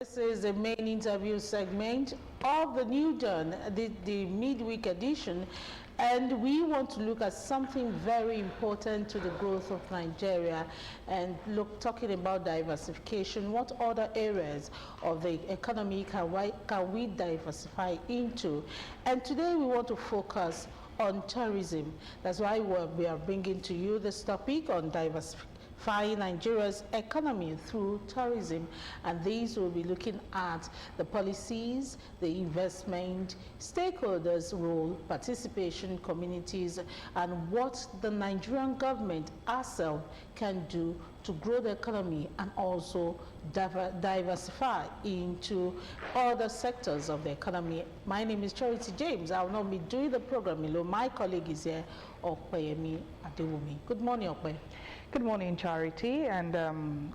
This is the main interview segment of the New Dawn, the midweek edition, and we want to look at something very important to the growth of Nigeria and talking about diversification. What other areas of the economy can we diversify into? And today we want to focus on tourism. That's why we are bringing to you this topic on diversification. Nigeria's economy through tourism, and these will be looking at the policies, the investment, stakeholders' role, participation, communities, and what the Nigerian government herself can do to grow the economy and also diversify into other sectors of the economy. My name is Charity James. I will not be doing the program alone. My colleague is here, Okpeyemi Adewumi. Good morning, Okpe. Good morning, Charity. And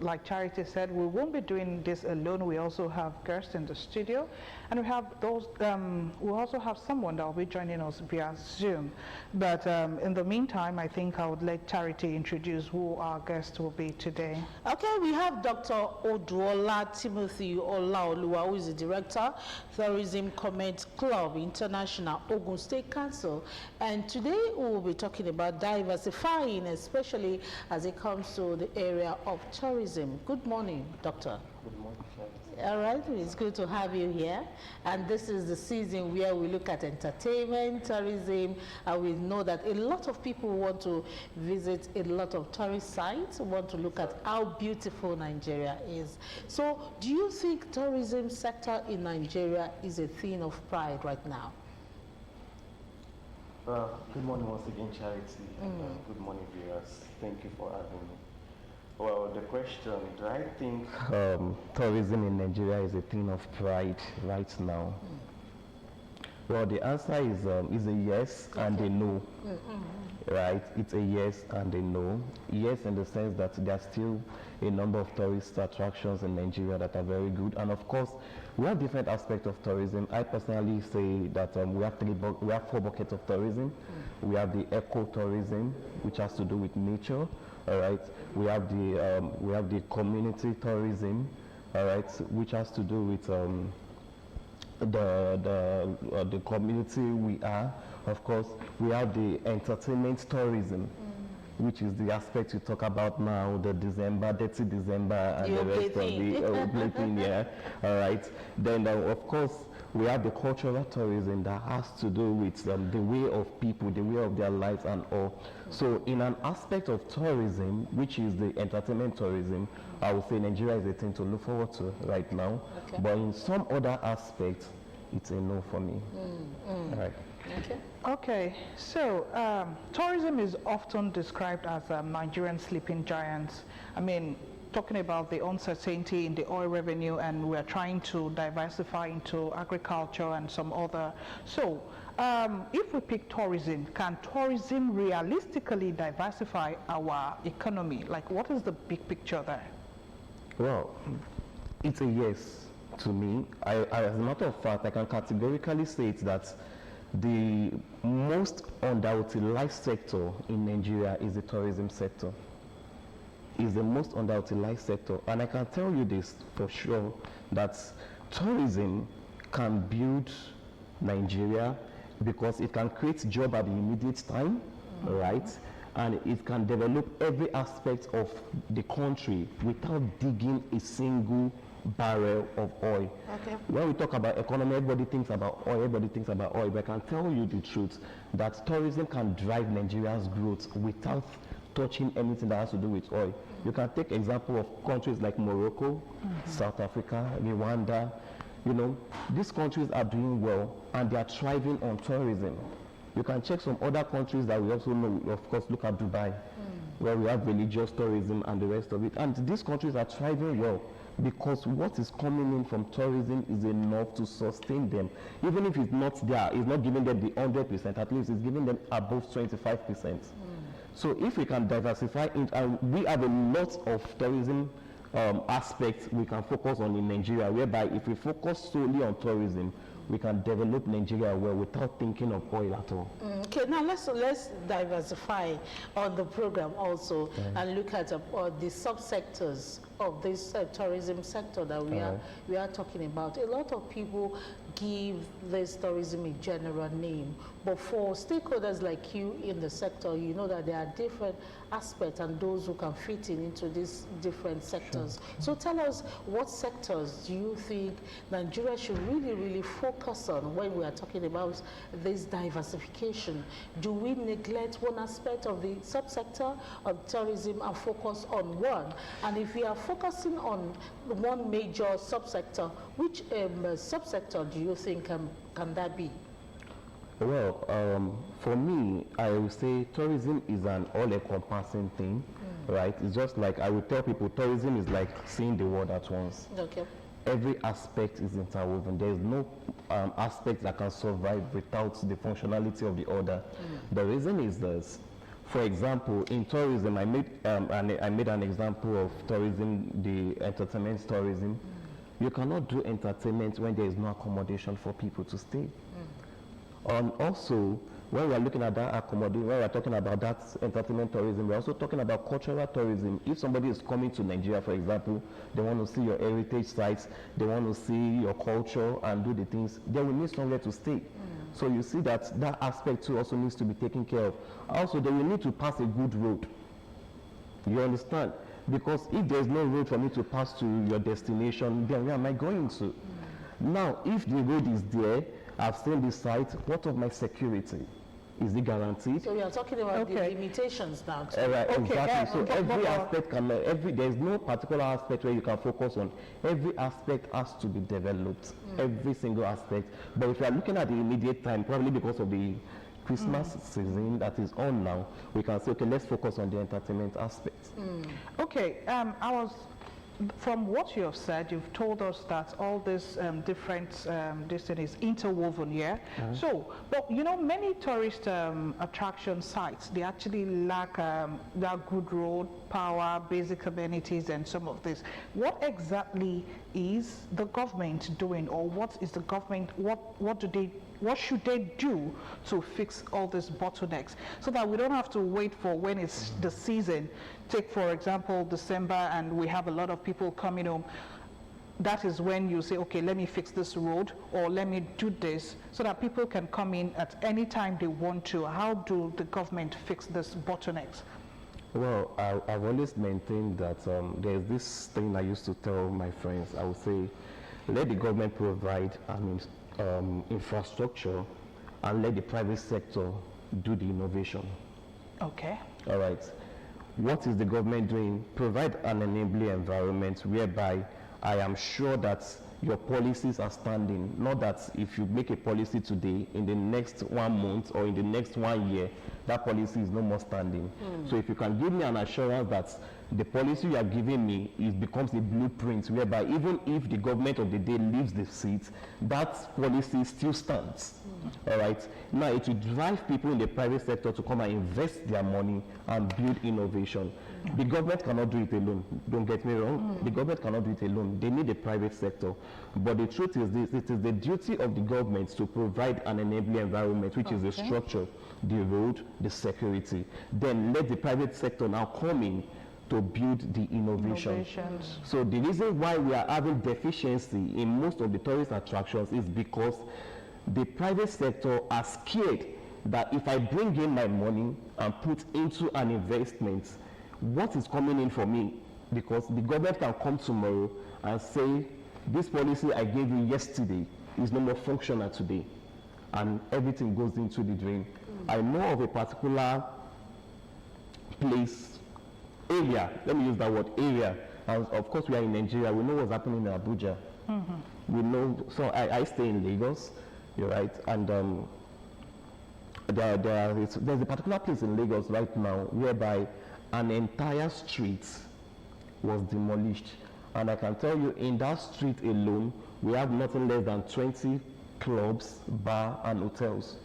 like Charity said, we won't be doing this alone. We also have guests in the studio, and we have those. We also have someone that will be joining us via Zoom. But in the meantime, I think I would let Charity introduce who our guest will be today. Okay, we have Dr. Oduola Timothy Olaoluwa, who is the director, Tourism Comment Club International, Ogun State Council, and today we will be talking about diversifying, especially as it comes to the area of tourism. Good morning, Doctor. Good morning, Charity. All right, it's good to have you here. And this is the season where we look at entertainment, tourism, and we know that a lot of people want to visit a lot of tourist sites, want to look at how beautiful Nigeria is. So do you think tourism sector in Nigeria is a thing of pride right now? Good morning once again, Charity. Good morning, viewers. Thank you for having me. Well, the question, do I think tourism in Nigeria is a thing of pride right now? Well, the answer is a yes and a no. Right? It's a yes and a no. Yes, in the sense that there are still a number of tourist attractions in Nigeria that are very good, and of course, we have different aspects of tourism. I personally say that we have 4 buckets of tourism. We have the eco-tourism, which has to do with nature. All right. We have the community tourism. All right, which has to do with the community we are. Of course, we have the entertainment tourism, which is the aspect we talk about now, the dirty December, and the rest of the plaything, yeah. All right. Then, of course, we have the cultural tourism that has to do with the way of people, the way of their lives and all. So in an aspect of tourism, which is the entertainment tourism, I would say Nigeria is a thing to look forward to right now. Okay. But in some other aspects, it's a no for me. All right. Okay, so tourism is often described as Nigerian sleeping giants. I mean, talking about the uncertainty in the oil revenue, and we're trying to diversify into agriculture and some other. So if we pick tourism, can tourism realistically diversify our economy? Like, what is the big picture there? Well, it's a yes to me. As a matter of fact, I can categorically state that the most underutilized sector in Nigeria is the tourism sector. Is the most underutilized sector, and I can tell you this for sure, that tourism can build Nigeria because it can create job at the immediate time, right? And it can develop every aspect of the country without digging a single barrel of oil. Okay. When we talk about economy, everybody thinks about oil, but I can tell you the truth that tourism can drive Nigeria's growth without touching anything that has to do with oil. You can take example of countries like Morocco, South Africa, Rwanda. You know, these countries are doing well and they are thriving on tourism. You can check some other countries that we also know. Of course, look at Dubai, where we have religious tourism and the rest of it. And these countries are thriving well because what is coming in from tourism is enough to sustain them. Even if it's not there, it's not giving them the 100%, at least it's giving them above 25%. So if we can diversify it, and we have a lot of tourism aspects we can focus on in Nigeria, whereby if we focus solely on tourism, we can develop Nigeria well without thinking of oil at all. Okay, now let's diversify on the program also and look at the subsectors of this tourism sector that we are talking about, a lot of people give this tourism a general name, but for stakeholders like you in the sector, you know that there are different aspects and those who can fit into these different sectors. So tell us, what sectors do you think Nigeria should really focus on when we are talking about this diversification? Do we neglect one aspect of the subsector of tourism and focus on one? And if we are focusing on one major subsector, which subsector do you think can that be? Well, for me, I would say tourism is an all-encompassing thing, right? It's just like I would tell people, tourism is like seeing the world at once. Okay. Every aspect is interwoven. There is no aspect that can survive without the functionality of the other. The reason is this. For example, in tourism, I made an example of tourism, the entertainment tourism. You cannot do entertainment when there is no accommodation for people to stay. And also, when we are looking at that accommodation, when we are talking about that entertainment tourism, we are also talking about cultural tourism. If somebody is coming to Nigeria, for example, they want to see your heritage sites, they want to see your culture and do the things, they will need somewhere to stay. So you see that aspect too also needs to be taken care of. Also, they will need to pass a good road. You understand? Because if there is no road for me to pass to your destination, then where am I going to? Now, if the road is there, I've seen this site, what of my security? Is it guaranteed? So we are talking about the limitations now. Right, exactly. So every aspect there's no particular aspect where you can focus on. Every aspect has to be developed, every single aspect. But if you are looking at the immediate time, probably because of the Christmas season that is on now, we can say, okay, let's focus on the entertainment aspect. Okay, from what you have said, you've told us that all this different this thing is interwoven, yeah? So, but you know, many tourist attraction sites, they actually lack that good road, power, basic amenities, and some of this. What exactly is the government doing, or what is the government, what should they do to fix all these bottlenecks so that we don't have to wait for when it's the season? Take, for example, December, and we have a lot of people coming home. That is when you say, okay, let me fix this road, or let me do this, so that people can come in at any time they want to. How do the government fix this bottlenecks? Well, I've always maintained that there's this thing I used to tell my friends. I would say, let the government provide infrastructure, and let the private sector do the innovation. Okay. All right. What is the government doing? Provide an enabling environment whereby I am sure that your policies are standing. Not that if you make a policy today, in the next 1 month or in the next 1 year, that policy is no more standing. So if you can give me an assurance that the policy you are giving me becomes a blueprint whereby even if the government of the day leaves the seat, that policy still stands. All right. Now it will drive people in the private sector to come and invest their money and build innovation. The government cannot do it alone. Don't get me wrong. The government cannot do it alone. They need the private sector. But the truth is this: it is the duty of the government to provide an enabling environment, which is the structure, the road, the security. Then let the private sector now come in to build the innovation. So the reason why we are having deficiency in most of the tourist attractions is because the private sector are scared that if I bring in my money and put into an investment, what is coming in for me? Because the government can come tomorrow and say, this policy I gave you yesterday is no more functional today, and everything goes into the drain. I know of a particular place, area, let me use that word, area, and of course we are in Nigeria, we know what's happening in Abuja. We know, so I stay in Lagos, you're right, and there's a particular place in Lagos right now whereby an entire street was demolished, and I can tell you in that street alone we have nothing less than 20 clubs, bar and hotels.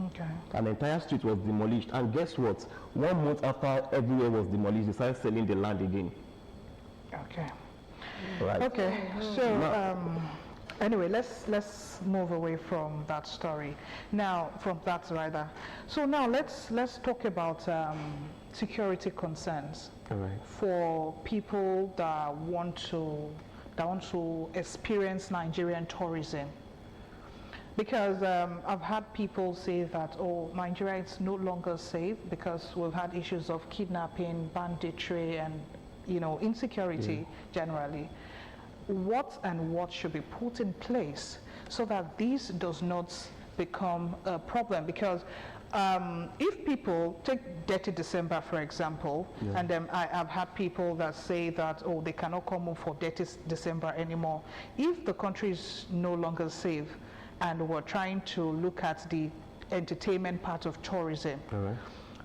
Okay. An entire street was demolished, and guess what? 1 month after everywhere was demolished, they started selling the land again. Okay. Right. Okay. So anyway, let's move away from that story. Now, from that rather. So now let's talk about security concerns Alright. for people that want to experience Nigerian tourism. Because I've had people say that, oh, Nigeria is no longer safe because we've had issues of kidnapping, banditry, and insecurity generally. What should be put in place so that this does not become a problem? Because if people take Dirty December, for example, and I've had people that say that, oh, they cannot come home for Dirty December anymore. If the country is no longer safe and we're trying to look at the entertainment part of tourism,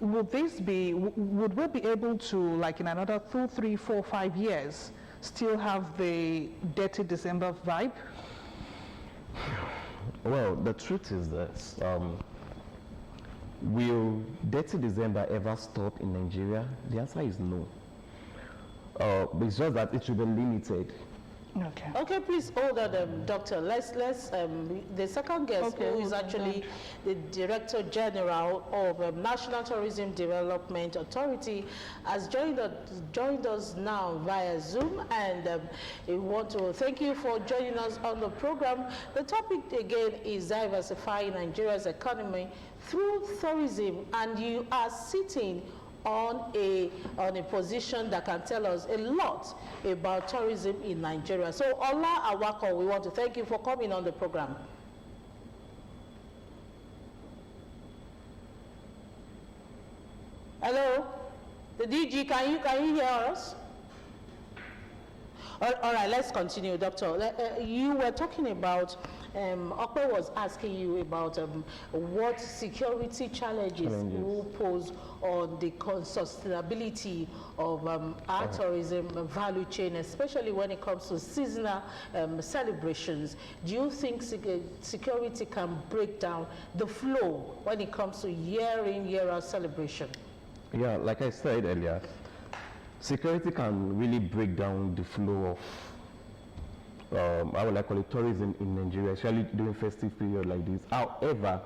would we be able to, like in another 2, 3, 4, 5 years, still have the Dirty December vibe? Well, the truth is this. Will Dirty December ever stop in Nigeria? The answer is no. It's just that it should be limited. Okay. Okay, please hold on, Doctor. Let's the second guest, who is actually the Director General of National Tourism Development Authority, has joined us now via Zoom, and we want to thank you for joining us on the program. The topic again is diversifying Nigeria's economy through tourism, and you are sitting on a position that can tell us a lot about tourism in Nigeria. So Ola Awako, we want to thank you for coming on the program. Hello, the DG, can you hear us? All right, let's continue, Doctor. You were talking about, Okwe was asking you about what security challenges will pose on the sustainability of our tourism value chain, especially when it comes to seasonal celebrations. Do you think security can break down the flow when it comes to year in, year out celebration? Yeah, like I said earlier, security can really break down the flow of, I would call it tourism in Nigeria, especially during festive period like this. However,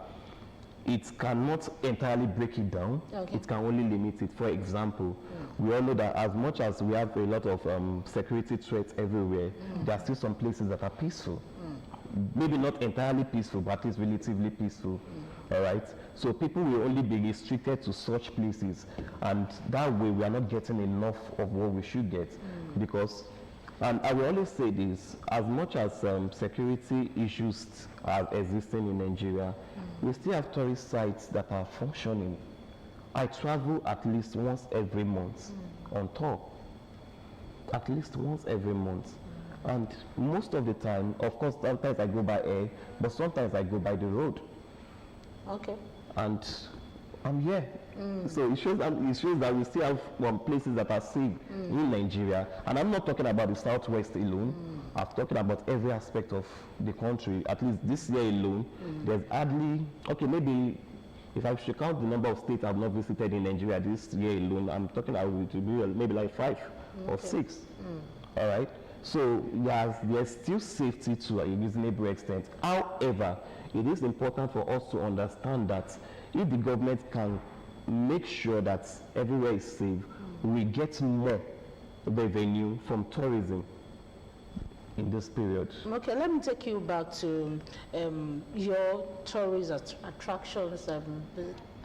it cannot entirely break it down. Okay. It can only limit it. For example, we all know that as much as we have a lot of security threats everywhere, there are still some places that are peaceful. Maybe not entirely peaceful, but at least relatively peaceful. All right. So people will only be restricted to such places, and that way we are not getting enough of what we should get. Because, and I will always say this: as much as security issues are existing in Nigeria, we still have tourist sites that are functioning. I travel at least once every month on tour. At least once every month. And most of the time, of course, sometimes I go by air, but sometimes I go by the road. Okay. And I'm here. So it shows that we still have places that are safe in Nigeria. And I'm not talking about the Southwest alone. I'm talking about every aspect of the country. At least this year alone, there's hardly, okay, maybe if I should count the number of states I've not visited in Nigeria this year alone, I'm talking about it will be maybe like 5 or 6. All right. So there's still safety to a reasonable extent. However, it is important for us to understand that if the government can make sure that everywhere is safe, we get more revenue from tourism in this period. Okay, let me take you back to your tourist attractions,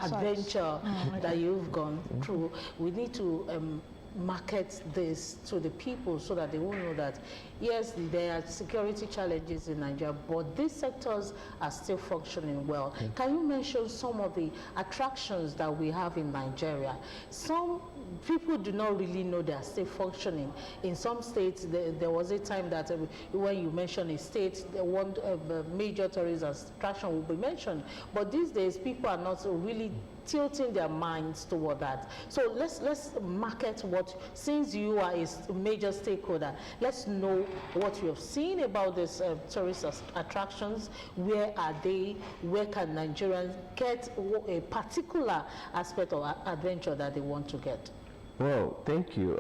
adventure that you've gone through. We need to market this to the people so that they will know that yes, there are security challenges in Nigeria, but these sectors are still functioning well. Can you mention some of the attractions that we have in Nigeria? Some people do not really know they are still functioning. In some states, there was a time that when you mention a state, one major tourist attraction will be mentioned. But these days, people are not really tilting their minds toward that. So let's market what, since you are a major stakeholder, let's know what you have seen about these tourist attractions. Where are they? Where can Nigerians get a particular aspect of adventure that they want to get? Well, thank you.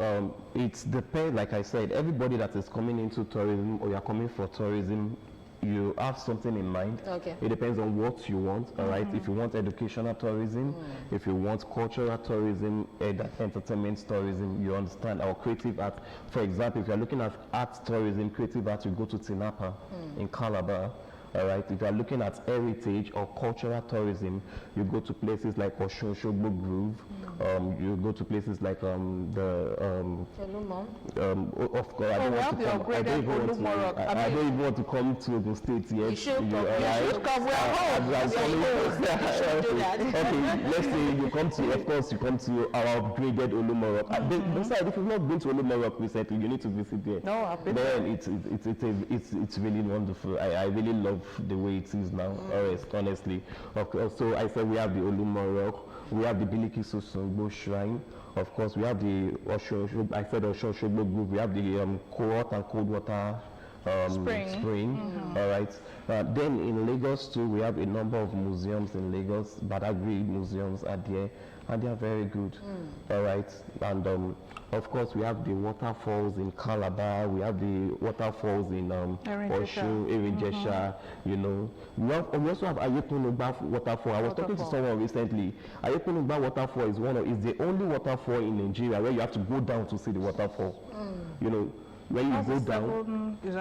It depends, like I said, everybody that is coming into tourism or you're coming for tourism you have something in mind. Okay. It depends on what you want, all right? If you want educational tourism, if you want cultural tourism, entertainment tourism, you understand, our creative art. For example, if you're looking at art tourism, creative art, you go to Tinapa in Calabar. All right, if you are looking at heritage or cultural tourism, you go to places like Osun Osogbo Grove. You go to places like of course, I don't even want to come to Ogun State yet. You should come. You should come. We are home. Okay, let's say you come to, of course, you come to our upgraded Olumorok. Besides, if you've not been to Olumorok recently, you need to visit there. No, I've been there. It's really wonderful. I really love the way it is now, honestly. Okay, so I said we have the Olumorok, we have the Biliki Sosongbo Shrine, of course we have the Osun Osogbo Grove, we have the hot and cold water spring. All right. Then in Lagos too, we have a number of museums in Lagos. Badagry museums are there, and they are very good. All right. And of course, we have the waterfalls in Calabar. We have the waterfalls in Osun, Erinjesha. You know, we also have Ayekunugba waterfall. I was talking to someone recently. Ayekunugba waterfall is the only waterfall in Nigeria where you have to go down to see the waterfall. You know, when you go down, is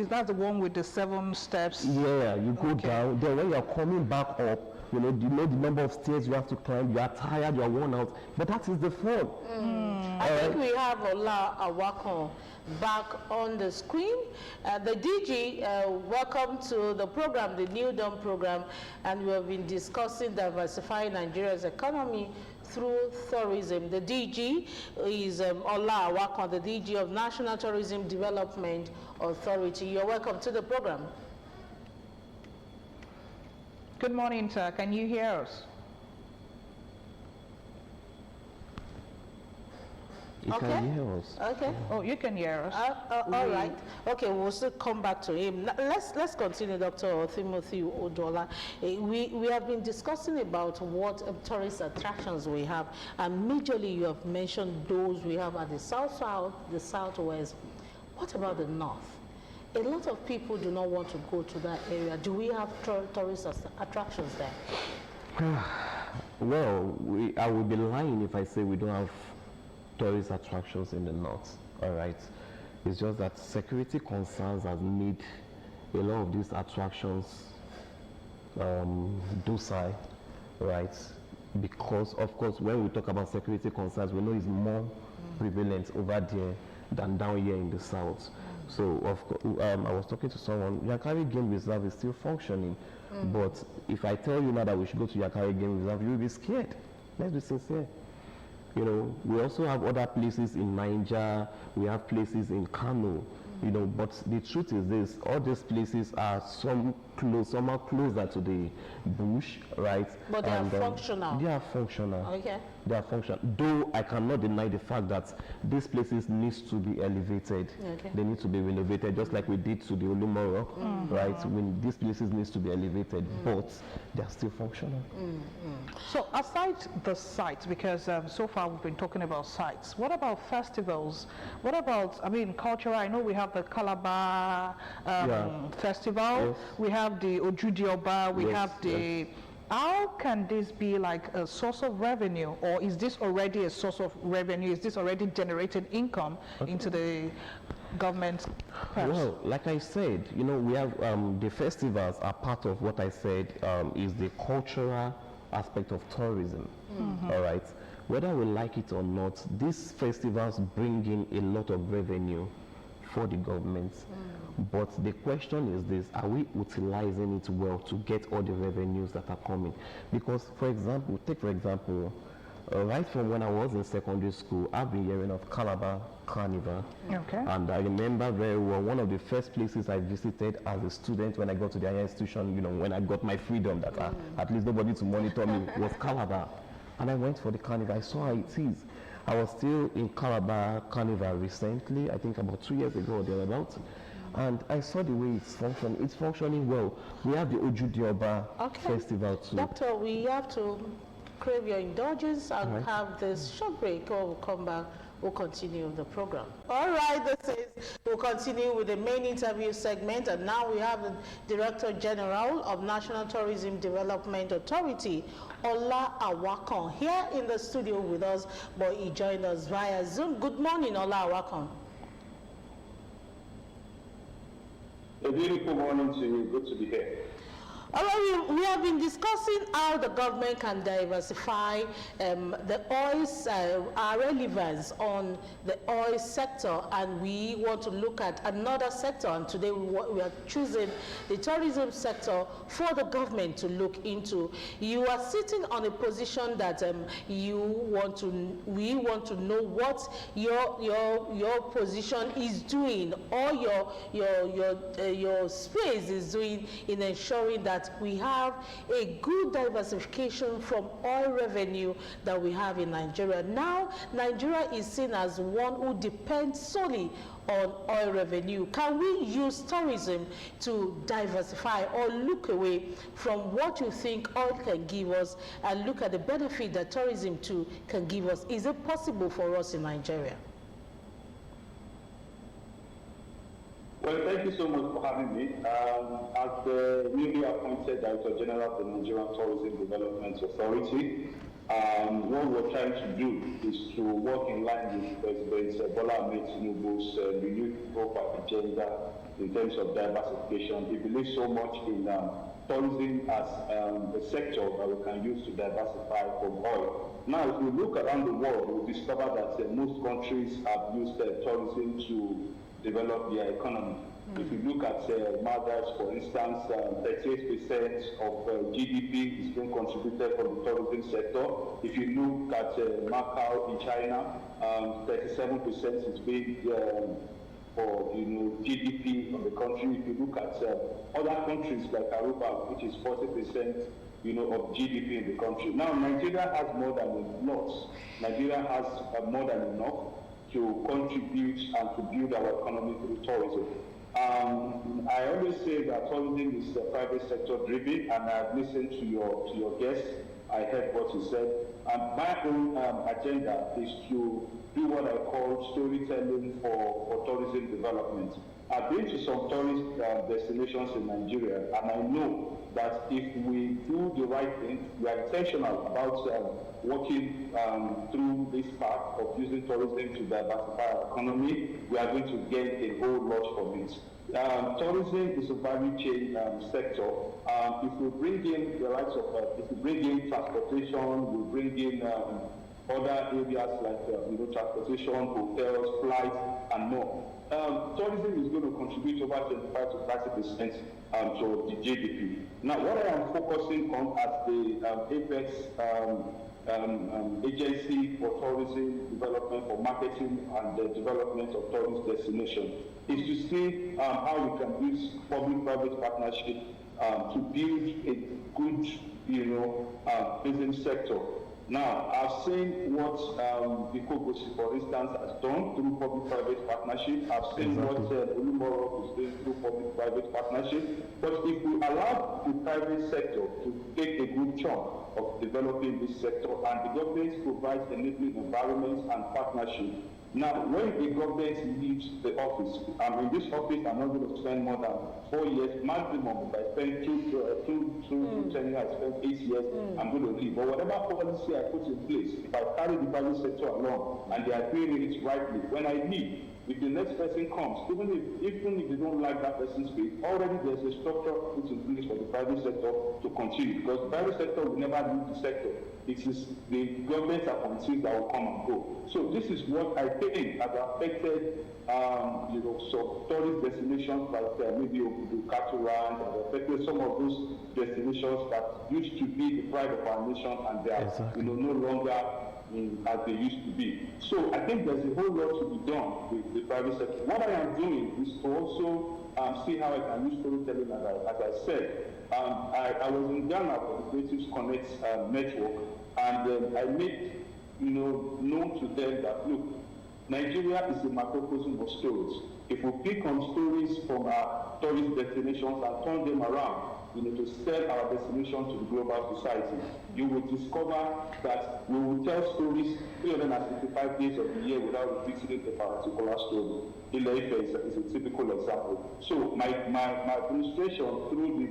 that the one with the 7 steps? Yeah, you go down. Then when you're coming back up, you know the number of stairs you have to climb. You are tired, you are worn out, but that is the fun. I think we have Ola Awakon back on the screen. The DG, welcome to the program, the New Dawn program, and we have been discussing diversifying Nigeria's economy through tourism. The DG is Ola Awakon, the DG of National Tourism Development Authority. You're welcome to the program. Good morning, sir. Can you hear us? You can hear us. Okay. Oh, you can hear us. All right. Okay, we'll still come back to him. Let's continue, Dr. Timothy Odola. We have been discussing about what tourist attractions we have, and majorly you have mentioned those we have at the south, the southwest. What about the north? A lot of people do not want to go to that area. Do we have tourist attractions there? Well, I would be lying if I say we don't have tourist attractions in the north. All right, it's just that security concerns have made a lot of these attractions docile, right? Because of course, when we talk about security concerns, we know it's more prevalent over there than down here in the south. So of course, I was talking to someone. Yankari Game Reserve is still functioning, but if I tell you now that we should go to Yankari Game Reserve, you will be scared. Let's be sincere. You know, we also have other places in Niger, we have places in Kano, you know, but the truth is this, all these places are some are closer to the bush, right? But they are functional. They are functional. Okay. They are functional. Though I cannot deny the fact that these places needs to be elevated. Okay. They need to be renovated, just like we did to the Olumorok, right? When these places needs to be elevated, but they are still functional. So aside the sites, because so far we've been talking about sites, what about festivals? What about, I mean, cultural? I know we have the Calabar festival, yes. we have the Ojudioba, we Yes, have the... How can this be like a source of revenue, or is this already a source of revenue? Is this already generating income into the government purse? Well, like I said, you know, we have the festivals are part of what I said is the cultural aspect of tourism. All right, whether we like it or not, these festivals bring in a lot of revenue for the government. But the question is this, are we utilizing it well to get all the revenues that are coming? Because, for example, right from when I was in secondary school, I've been hearing of Calabar Carnival. Okay. And I remember very well, one of the first places I visited as a student when I got to the higher institution, you know, when I got my freedom that at least nobody to monitor me, was Calabar. And I went for the carnival. I saw how it is. I was still in Calabar Carnival recently, I think about 2 years ago or thereabouts. And I saw the way it's functioning. It's functioning well. We have the Ojudioba festival too. Doctor, we have to crave your indulgence and have this short break, or we'll come back we'll continue the program. All right, we'll continue with the main interview segment, and now we have the Director General of National Tourism Development Authority, Ola Awakon, here in the studio with us, but he joined us via Zoom. Good morning, Ola Awakon. A beautiful morning to you. Good to be here. All right, we have been discussing how the government can diversify the oil's our relevance on the oil sector, and we want to look at another sector, and today we are choosing the tourism sector for the government to look into. You are sitting on a position that we want to know what your position is doing, or your space is doing in ensuring that we have a good diversification from oil revenue that we have in Nigeria. Now, Nigeria is seen as one who depends solely on oil revenue. Can we use tourism to diversify, or look away from what you think oil can give us and look at the benefit that tourism too can give us? Is it possible for us in Nigeria? Well, thank you so much for having me. As the newly appointed Director General of the Nigerian Tourism Development Authority, what we're trying to do is to work in line with President Bola Ahmed Tinubu's renewed global agenda in terms of diversification. He believes so much in tourism as a sector that we can use to diversify from oil. Now, if we look around the world, we discover that most countries have used tourism to develop their economy. If you look at Maldives, for instance, 38% of GDP is being contributed from the tourism sector. If you look at Macau in China, 37% is being for GDP of the country. If you look at other countries like Aruba, which is 40% of GDP in the country. Now, Nigeria has more than enough. Nigeria has more than enough to contribute and to build our economy through tourism. I always say that tourism is private sector driven, and I've listened to your guests. I heard what you said. And my own agenda is to do what I call storytelling for tourism development. I've been to some tourist destinations in Nigeria, and I know that if we do the right thing, we are intentional about working through this path of using tourism to diversify our economy, we are going to get a whole lot from it. Tourism is a value chain sector. If we bring in the likes of, if we bring in transportation, we bring in other areas like transportation, hotels, flights, and more. Tourism is going to contribute over 25 to 30% to the GDP. Now, what I am focusing on as the Apex agency for tourism development, for marketing and the development of tourist destinations, is to see how we can use public-private partnership to build a good, business sector. Now, I've seen what Ikogosi, for instance, has done through public-private partnership. I've seen what Olumoro is doing through public-private partnership. But if we allow the private sector to take a good chunk of developing this sector, and the government provides enabling environments and partnership, now, when the government leaves the office, in this office, I'm not going to spend more than 4 years maximum. If I spend 10 years, I spend 8 years, I'm going to leave. But whatever policy I put in place, if I carry the private sector along and they are doing it rightly, when I leave, if the next person comes, even if they don't like that person's space, already there's a structure put in place for the private sector to continue, because the private sector will never leave the sector. It is the government appointees that will come and go. So this is what I think has affected, some tourist destinations like maybe Cattle Ranch, and affected some of those destinations that used to be the pride of our nation, and they are no longer as they used to be. So I think there's a whole lot to be done with the private sector. What I am doing is to also see how I can use storytelling, as I said. I was in Ghana for the Creatives Connect network, and I made known to them that, look, Nigeria is a microcosm of stories. If we pick on stories from our tourist destinations and turn them around, to sell our destination to the global society. You will discover that we will tell stories 365 days of the year without visiting a particular story. Ile-Ife is a typical example. So my administration, through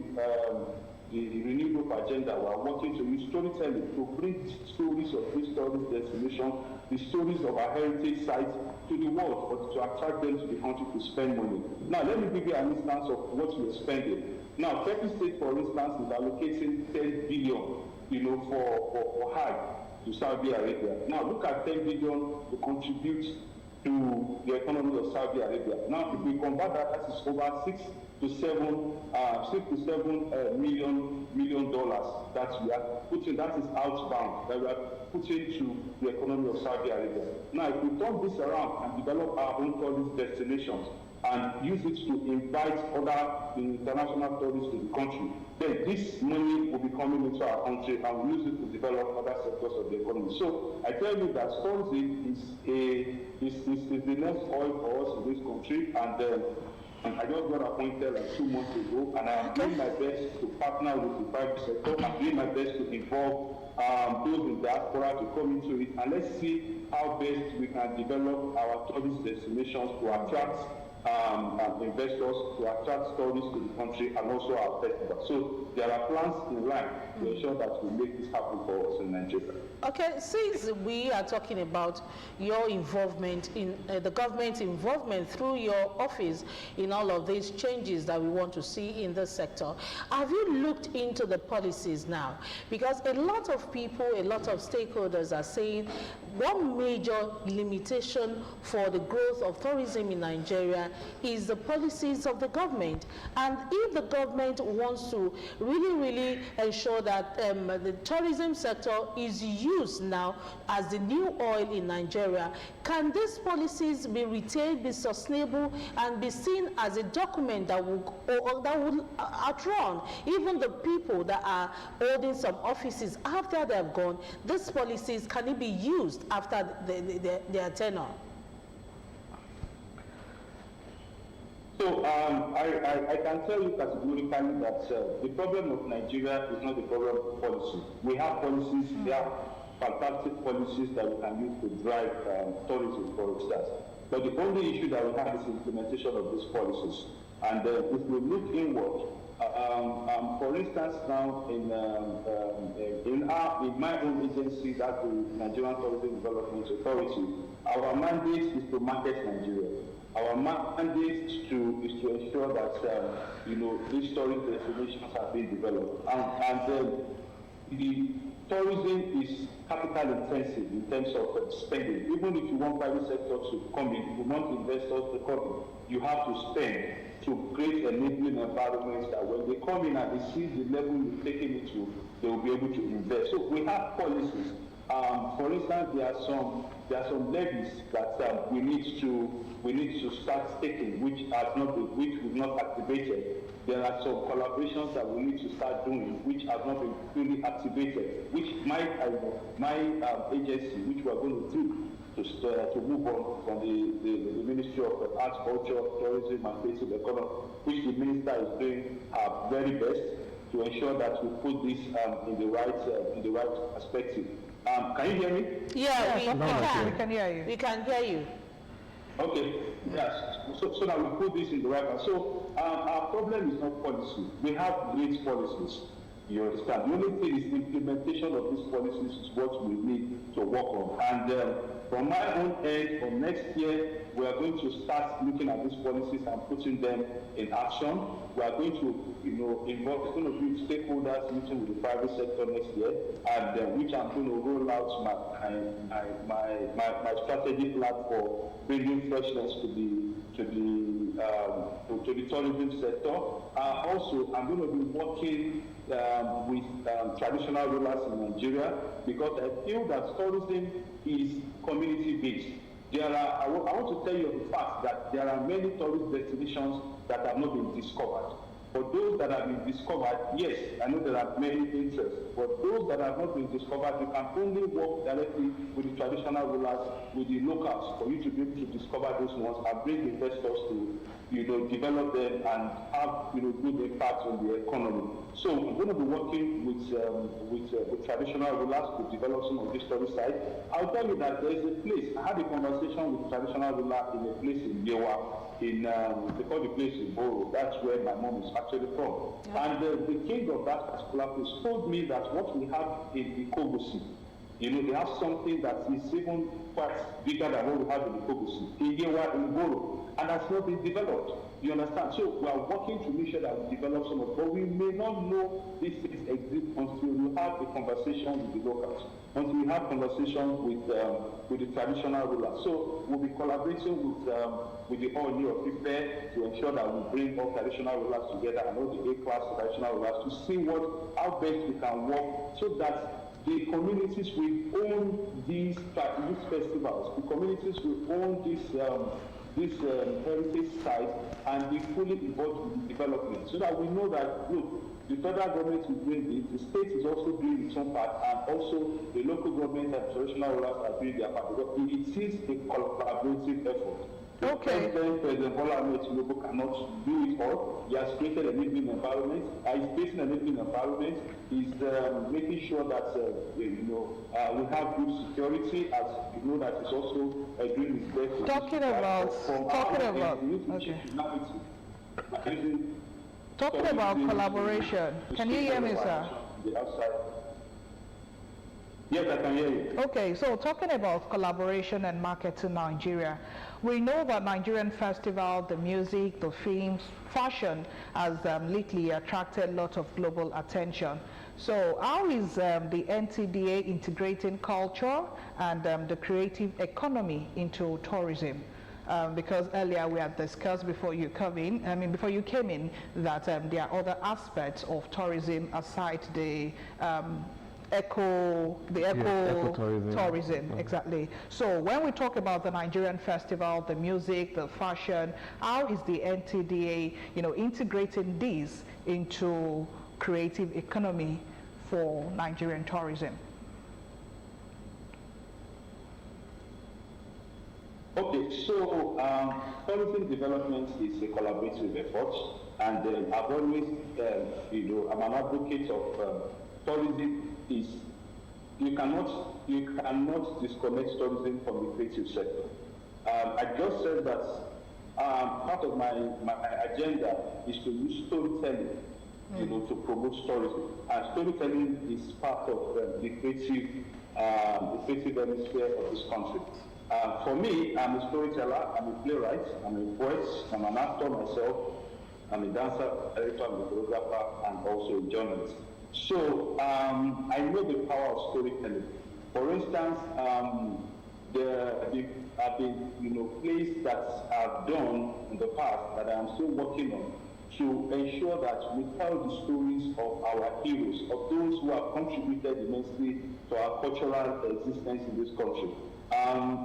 the renewable agenda, we are working to use storytelling to bring stories of these tourist destinations, the stories of our heritage sites to the world, but to attract them to the country to spend money. Now, let me give you an instance of what we are spending. Now, 30 states, for instance, is allocating 10 billion, for Hajj to Saudi Arabia. Now, look at 10 billion to contribute to the economy of Saudi Arabia. Now, if we convert that, that is over $6 to $7 million that we are putting, that is outbound, that we are putting to the economy of Saudi Arabia. Now, if we turn this around and develop our own tourist destinations and use it to invite other international tourists to the country, then this money will be coming into our country and we use it to develop other sectors of the economy. So I tell you that tourism is the next oil for us in this country, and I just got appointed like 2 months ago, and I am doing my best to partner with the private sector. I'm doing my best to involve those in diaspora to come into it, and let's see how best we can develop our tourist destinations to attract investors, to attract tourists to the country, and also our festival. So there are plans in line to ensure that we make this happen for us in Nigeria. Okay, since we are talking about your involvement in the government's involvement through your office in all of these changes that we want to see in this sector, have you looked into the policies now? Because a lot of people, a lot of stakeholders are saying one major limitation for the growth of tourism in Nigeria is the policies of the government. And if the government wants to really ensure that the tourism sector is used now as the new oil in Nigeria, can these policies be retained, be sustainable, and be seen as a document that will outrun even the people that are holding some offices after they have gone? These policies, can it be used after their tenure? So I can tell you categorically that the problem of Nigeria is not the problem of policy. We have policies, we have fantastic policies that we can use to drive tourism, for instance. But the only issue that we have is implementation of these policies. And if we look inward, for instance, now in my own agency, that's the Nigerian Tourism Development Authority, our mandate is to market Nigeria. Our mandate is to ensure that these tourist destinations are being developed, and the tourism is capital intensive in terms of spending. Even if you want private sector to come in, if you want investors to come in, you have to spend to create enabling environments that when they come in and they see the level you're taking it to, they will be able to invest. So we have policies. For instance, there are some levies that we need to start taking, which we've not activated. There are some collaborations that we need to start doing, which have not been fully activated, which my agency, which we are going to do to move on from the Ministry of Arts, Culture, Tourism, and Creative Economy, which the minister is doing her very best to ensure that we put this in the right perspective. Can you hear me? Yeah, we can. We can hear you. We can hear you. Okay, yes. So that we put this in the right place. So our problem is not policy. We have great policies. You understand? The only thing is implementation of these policies is what we need to work on. And from my own end, from next year, we are going to start looking at these policies and putting them in action. We are going to, involve, it's going to be stakeholders meeting with the private sector next year, and which I'm going to roll out my strategic plan for bringing freshness to the tourism sector. Also, I'm going to be working with traditional rulers in Nigeria, because I feel that tourism is community-based. I want to tell you the fact that there are many tourist destinations that have not been discovered. For those that have been discovered, yes, I know there are many interests, but those that have not been discovered, you can only work directly with the traditional rulers, with the locals, for you to be able to discover those ones and bring investors to develop them and have, good impact on the economy. So we're going to be working with traditional rulers to develop some of these story sites. I'll tell you that there is a place. I had a conversation with traditional ruler in a place in Yewa, they call the place in Boro. That's where my mom is actually from. Yeah. And the king of that particular place told me that what we have in Ikogosi, they have something that is even quite bigger than what we have in Ikogosi, in Yewa, in Boro. And that's not been developed. You understand? So we are working to make sure that we develop some of it, but we may not know these things exist until we have a conversation with the locals, until we have conversation with the traditional rulers. So we'll be collaborating with the Oni of Ife to ensure that we bring all traditional rulers together and all the A-class traditional rulers to see how best we can work so that the communities will own these festivals, the communities will own this heritage site and be fully involved in the development, so that we know that, look, the federal government is doing it, the state is also doing its own part, and also the local government and traditional rulers are doing their part, because it is a collaborative effort. Okay. President Bola Ahmed Tinubu cannot do it all. He has created an enabling environment. He's creating an enabling environment. He's making sure that we have good security, as you know that he's also doing his best. Talking about collaboration. Can you hear me, sir? Yes, I can hear you. Okay, so talking about collaboration and market in Nigeria, we know that Nigerian festival, the music, the films, fashion has lately attracted a lot of global attention. So how is the NTDA integrating culture and the creative economy into tourism? Because earlier we had discussed before you came in, that there are other aspects of tourism aside the ecotourism, exactly. So when we talk about the Nigerian festival, the music, the fashion, how is the NTDA, integrating these into creative economy for Nigerian tourism? Okay, so tourism development is a collaborative effort, and I've always, I'm an advocate of tourism. You cannot disconnect tourism from the creative sector. I just said that part of my agenda is to use storytelling, to promote tourism. And storytelling is part of the creative hemisphere of this country. For me, I'm a storyteller, I'm a playwright, I'm a poet, I'm an actor myself, I'm a dancer, director, I'm a choreographer, and also a journalist. So I know the power of storytelling. For instance, there have been plays that I've done in the past that I'm still working on to ensure that we tell the stories of our heroes, of those who have contributed immensely to our cultural existence in this country.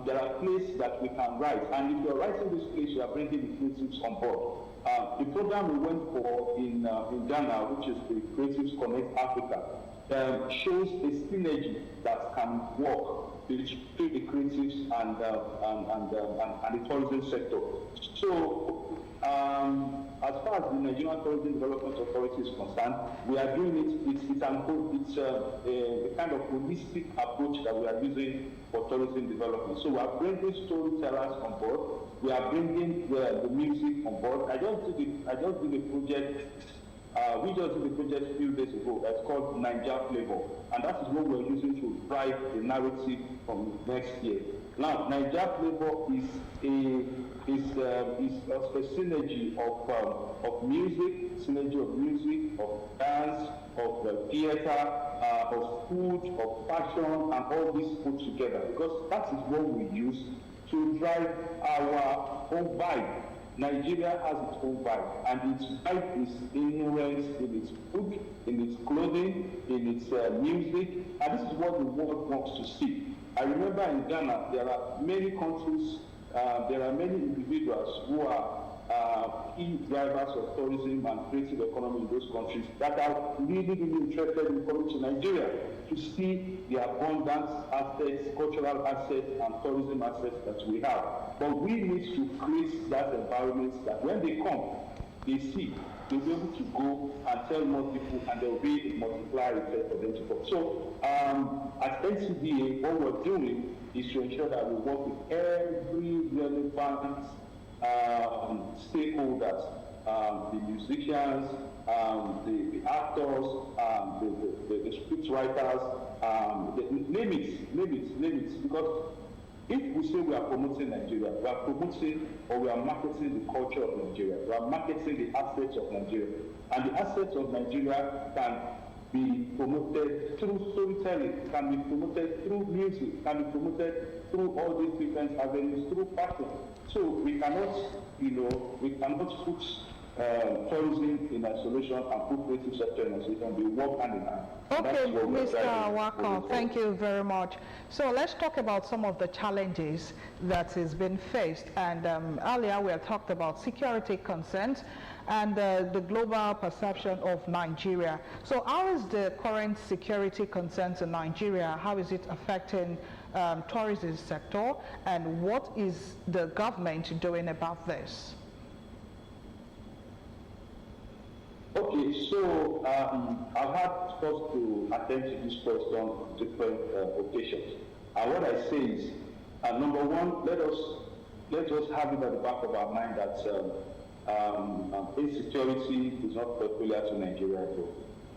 There are plays that we can write, and if you're writing this place, you are bringing the creatives on board. The program we went for in Ghana, which is the Creatives Connect Africa, shows a synergy that can work between the creatives and the tourism sector. So, as far as the Nigerian Tourism Development Authority is concerned, we are doing it. It's a kind of holistic approach that we are using for tourism development. So we are bringing storytellers on board. We are bringing the music on board. I just did a project. We just did a project a few days ago that's called Niger Flavor, and that is what we're using to drive the narrative from next year. Now, Niger Flavor is a synergy of music, of dance, of theater, of food, of fashion, and all this put together, because that is what we use to drive our own vibe. Nigeria has its own vibe, and its vibe is inherent in its food, in its clothing, in its music, and this is what the world wants to see. I remember in Ghana, there are many countries, there are many individuals who are key drivers of tourism and creative economy in those countries that are really interested in coming to Nigeria to see the abundant assets, cultural assets, and tourism assets that we have. But we need to create that environment that when they come, they see, they'll be able to go and tell more people, and there will be a multiplier effect for them to come. So at NCDA, what we're doing is to ensure that we work with every relevant stakeholders, the musicians, the actors, the script writers, name it, because if we say we are promoting Nigeria, we are promoting or we are marketing the culture of Nigeria, we are marketing the assets of Nigeria. And the assets of Nigeria can be promoted through storytelling, can be promoted through music, can be promoted through all these different avenues, through fashion. So we cannot, we cannot put tourism in isolation and put creative sector in isolation. They work hand in hand. Okay, Mr. Wako, thank you very much. So let's talk about some of the challenges that has been faced. And earlier we had talked about security concerns and the global perception of Nigeria. So how is the current security concerns in Nigeria? How is it affecting tourism sector? And what is the government doing about this? Okay, so I've had first to attend to this question on different occasions. And what I say is, number one, let us have it at the back of our mind that insecurity is not peculiar to Nigeria at all.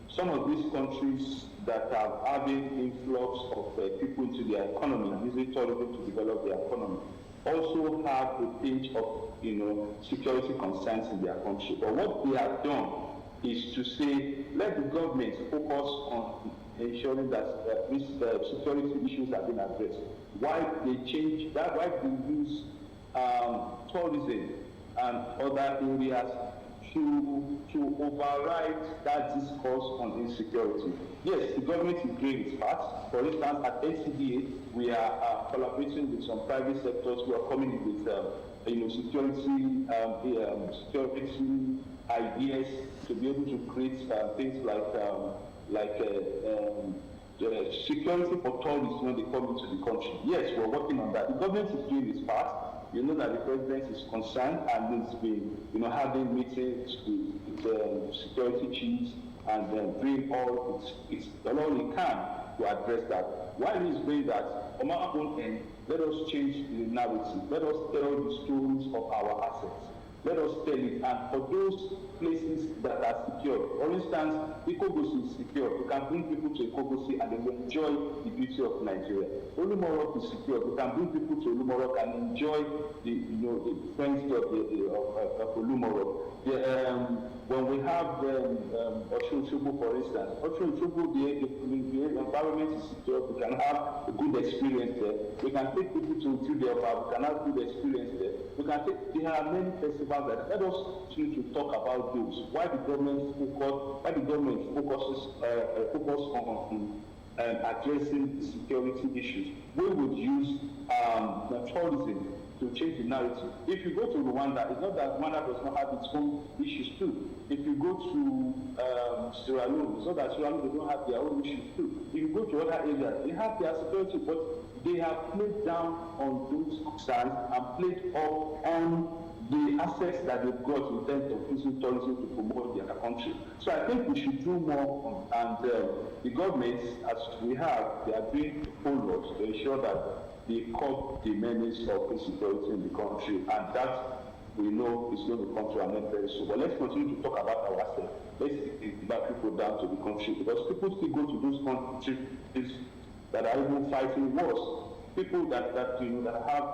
Some of these countries that are having influx of people into their economy and using tourism to develop their economy also have a pinch of security concerns in their country. But what they have done is to say, let the government focus on ensuring that these security issues have been addressed. Why they change that? Why they use tourism and other areas to override that discourse on insecurity? Yes, the government is doing its part. For instance, at NCDA, we are collaborating with some private sectors who are coming in with security ideas to be able to create things like security for tourists when they come into the country. Yes, we're working on that. The government is doing its part. You know that the president is concerned and has been, having meetings with security chiefs and doing all it can to address that. While he's doing that, on our own end, let us change the narrative. Let us tell the stories of our assets. Let us tell it, and for those places that are secure, for instance, Ikogosi is secure. You can bring people to Ikogosi and they will enjoy the beauty of Nigeria. Olumorok is secure. You can bring people to Olumorok and enjoy the frenzy of Olumorok. When we have Oshun-Osogbo, for instance, Oshun-Osogbo, the environment is secure. We can have a good experience there. We can take people to Judea, we can have good experience there. There are many festivals that let us continue to talk about those. Why the government focuses on addressing security issues. We would use tourism to change the narrative. If you go to Rwanda, it's not that Rwanda does not have its own issues too. If you go to Sierra Leone, it's not that Sierra Leone, they don't have their own issues too. If you go to other areas, they have their security, but they have played down on those concerns and played up on the assets that they've got in terms of using tourism to promote their country. So I think we should do more, and the governments, as we have, they are doing a whole lot to ensure that they curb the menace of insecurity in the country, and that we know is going to come to an end very soon. But let's continue to talk about our assets. Let's invite people down to the country, because people still go to those countries that are even fighting wars. People that have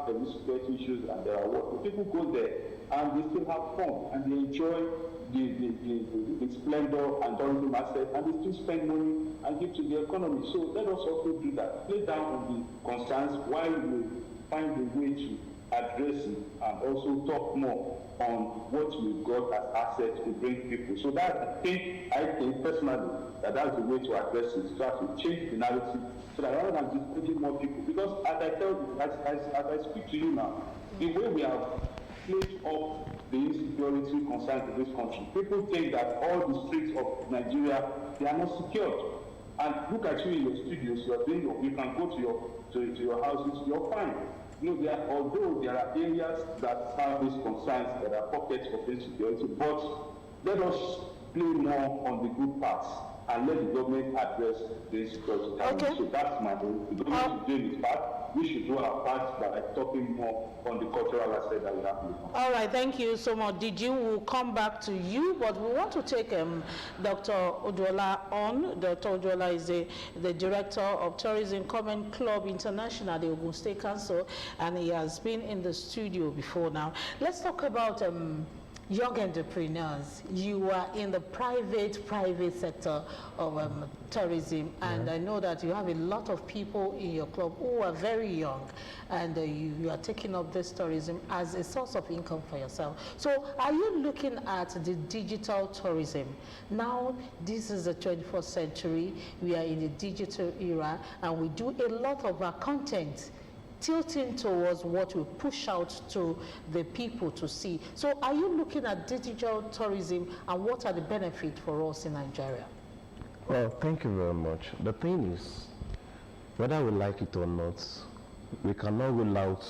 the security issues and there are war. People go there and they still have fun and they enjoy the splendor and tourism assets, and they still spend money and give to the economy. So let us also do that. Play down on the concerns while we find a way to address it and also talk more on what we've got as assets to bring people. So that I think personally that's the way to address it, try to change the narrative so that rather than just bringing more people, because as I tell you, as I speak to you now, the way we have played up the insecurity concerns in this country, people think that all the streets of Nigeria, they are not secured. And look at you in your studios, you can go to your houses, you're fine. although there are areas that have these concerns, there are pockets of insecurity, but let us play more on the good parts and let the government address the insecurity. Okay. So that's my own. The government should do its part. We should do our part by talking more on the cultural aspect that we have in the country. All right, thank you so much. We'll come back to you, but we want to take Dr. Oduola on. Dr. Oduola is the director of Tourism Comment Club International, the Ogun State Council, and he has been in the studio before now. Let's talk about young entrepreneurs. You are in the private sector of tourism, and I know that you have a lot of people in your club who are very young, and you are taking up this tourism as a source of income for yourself. So are you looking at the digital tourism? Now, this is the 21st century, we are in the digital era, and we do a lot of our content tilting towards what we push out to the people to see. So are you looking at digital tourism, and what are the benefits for us in Nigeria? Well, thank you very much. The thing is, whether we like it or not, we cannot rule out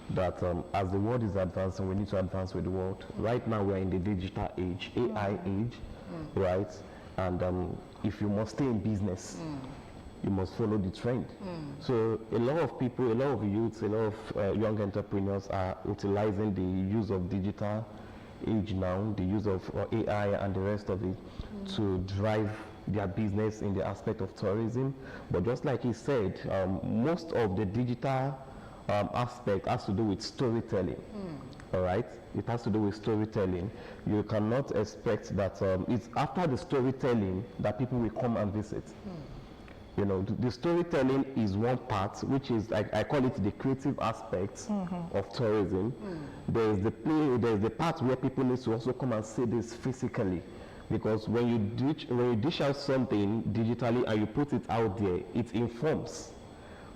that as the world is advancing, we need to advance with the world. Right now, we're in the digital age, AI age, right? And if you must stay in business, you must follow the trend. So a lot of people, a lot of youths, a lot of young entrepreneurs are utilizing the use of digital age now, the use of AI and the rest of it to drive their business in the aspect of tourism. But just like he said, most of the digital aspect has to do with storytelling. All right, it has to do with storytelling. You cannot expect that it's after the storytelling that people will come and visit. You know, the storytelling is one part, which is, I call it the creative aspects of tourism. There's the part where people need to also come and see this physically. Because when you dish out something digitally and you put it out there, it informs.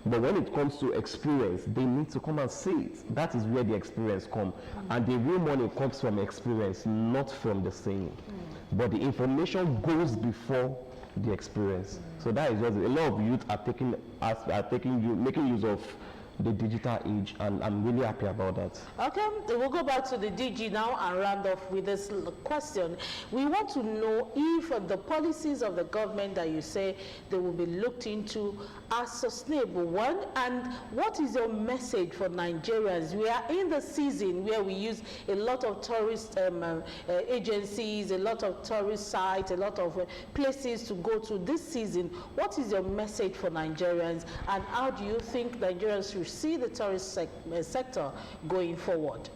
But when it comes to experience, they need to come and see it. That is where the experience comes. And the real money comes from experience, not from the saying. But the information goes before the experience. So that is just a lot of youth are making use of the digital age, and I'm really happy about that. Okay, we'll go back to the DG now and round off with this question. We want to know if the policies of the government that you say they will be looked into are sustainable, one, and what is your message for Nigerians? We are in the season where we use a lot of tourist agencies, a lot of tourist sites, a lot of places to go to this season. What is your message for Nigerians, and how do you think Nigerians should see the tourist sector going forward?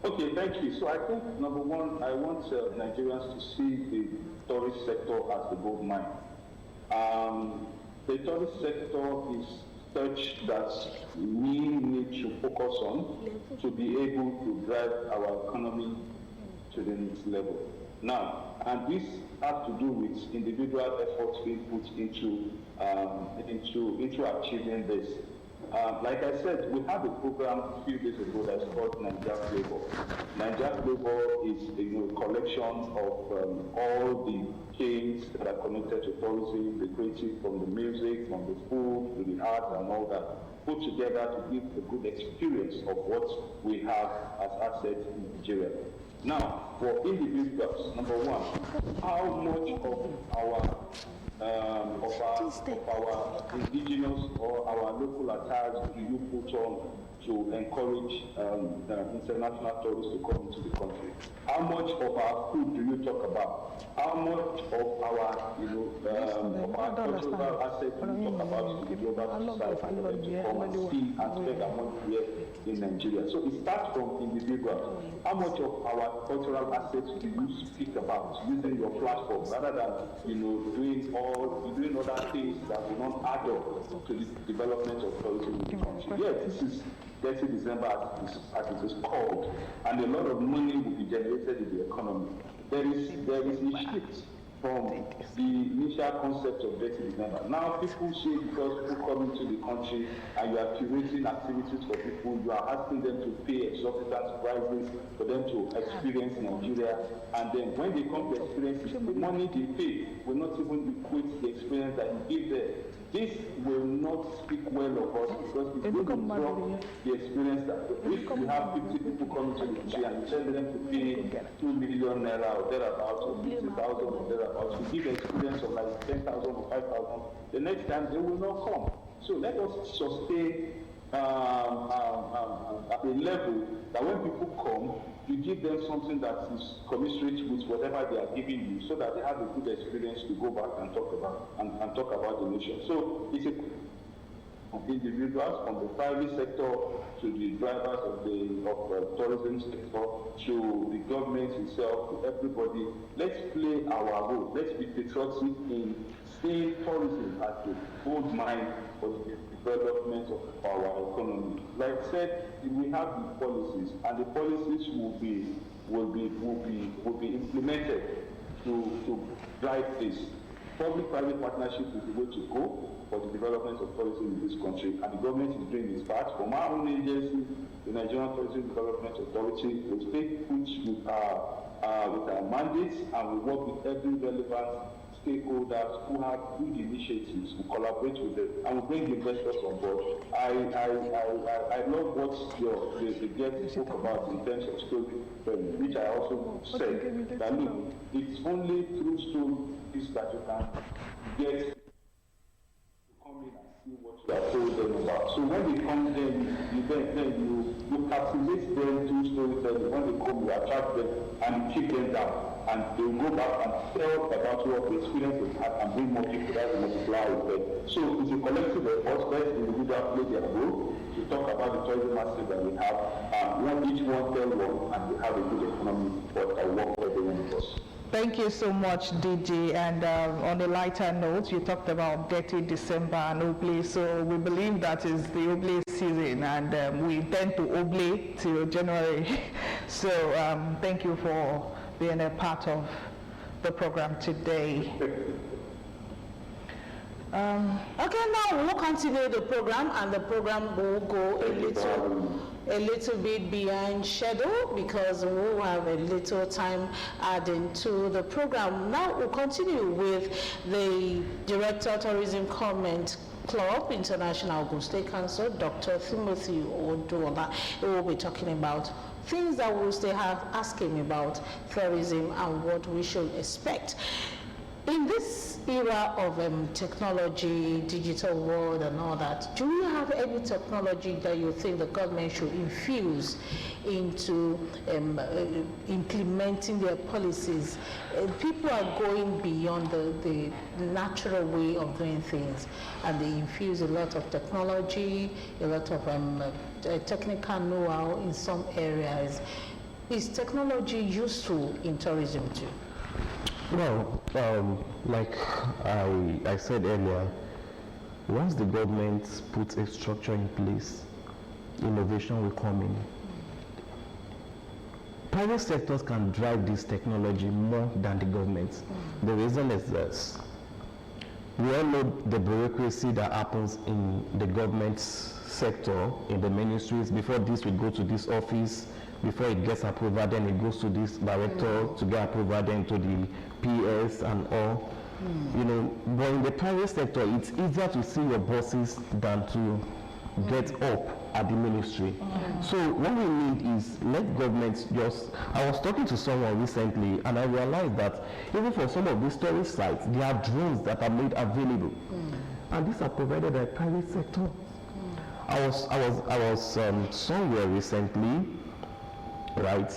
Okay, thank you. So I think, number one, I want Nigerians to see the tourist sector as the gold mine. The tourist sector is such that we need to focus on to be able to drive our economy to the next level. Now, and this has to do with individual efforts being put into achieving this. Like I said, we had a program a few days ago that's called Nigeria Flavor. Nigeria Flavor is a collection of all the chains that are connected to tourism, the creative, from the music, from the food, to the art and all that, put together to give a good experience of what we have as assets in Nigeria. Now, for individuals, number one, how much of our indigenous or our local attires do you put on to encourage international tourists to come into the country? How much of our food do you talk about? How much of our, cultural assets do you talk about to the global society for them to come and see and spend their money here in Nigeria? So it starts from individuals. How much of our cultural assets do you speak about using your platform rather than doing other things that will not add up to the development of tourism in the country? Yes, this is 30 December as it is called, and a lot of money will be generated in the economy. There is a shift from the initial concept of 30 December. Now people say because people come into the country and you are curating activities for people, you are asking them to pay exorbitant exorbitant prices for them to experience Nigeria. And then when they come to experience it, the money they pay will not even equate the experience that you give there. This will not speak well of us because it will drop the experience that if you have 50 people coming to the country and you tell them to pay 2 million naira or thereabouts or 50,000 or thereabouts, you give an experience of like 10,000 or 5,000, the next time they will not come. So let us sustain at a level that when people come, you give them something that is commensurate with whatever they are giving you, so that they have a good experience to go back and talk about the nation. So it's a individuals from the private sector to the drivers of the tourism sector to the government itself, to everybody. Let's play our role. Let's be patriotic in seeing tourism as the gold mine for the development of our economy. Like I said, we have the policies, and the policies will be implemented to drive this. Public-private partnership is the way to go for the development of tourism in this country, and the government is doing its part. From our own agency, the Nigerian Tourism Development Authority, will stay put with our mandates, and we work with every relevant stakeholders who have good initiatives, who collaborate with them, and we bring the investors on board. I love what the guest spoke about in terms of storytelling, which I also said that look, it's only through stories that you can get to come in and see what you have told them about. So when they come, then you captivate them through storytelling. When they come, you attract them and you keep them down. And they will go back and tell about what the experience they had and bring more people that will multiply effect. So it's a collective effort. Let individuals play their role to talk about the tourism asset that we have. Each one tell one, and we have a good economy that will work for everyone of us. Thank you so much, DG. And on a lighter note, you talked about dirty December and Oblé. So we believe that is the Oblé season, and we intend to Oblé till January. So thank you for being a part of the program today. Okay, now we'll continue the program, and the program will go a little bit behind schedule because we'll have a little time adding to the program. Now we'll continue with the Director Tourism Comment Club, International Ogun State Council, Dr. Timothy Oduola. He will be talking about things that we'll still have asking about tourism and what we should expect. In this era of technology, digital world and all that, do you have any technology that you think the government should infuse into implementing their policies? People are going beyond the natural way of doing things, and they infuse a lot of technology, a lot of technical know-how in some areas. Is technology useful in tourism too? Well, like I said earlier, once the government puts a structure in place, innovation will come in. Private sectors can drive this technology more than the government. The reason is this. We all know the bureaucracy that happens in the government sector, in the ministries. Before this will go to this office, before it gets approval, then it goes to this director to get approval, then to the PS and all. You know, but in the private sector, it's easier to see your bosses than to get up at the ministry. So what we need is let governments just, I was talking to someone recently and I realized that even for some of these tourist sites, there are drones that are made available. And these are provided by private sector. I was somewhere recently, right?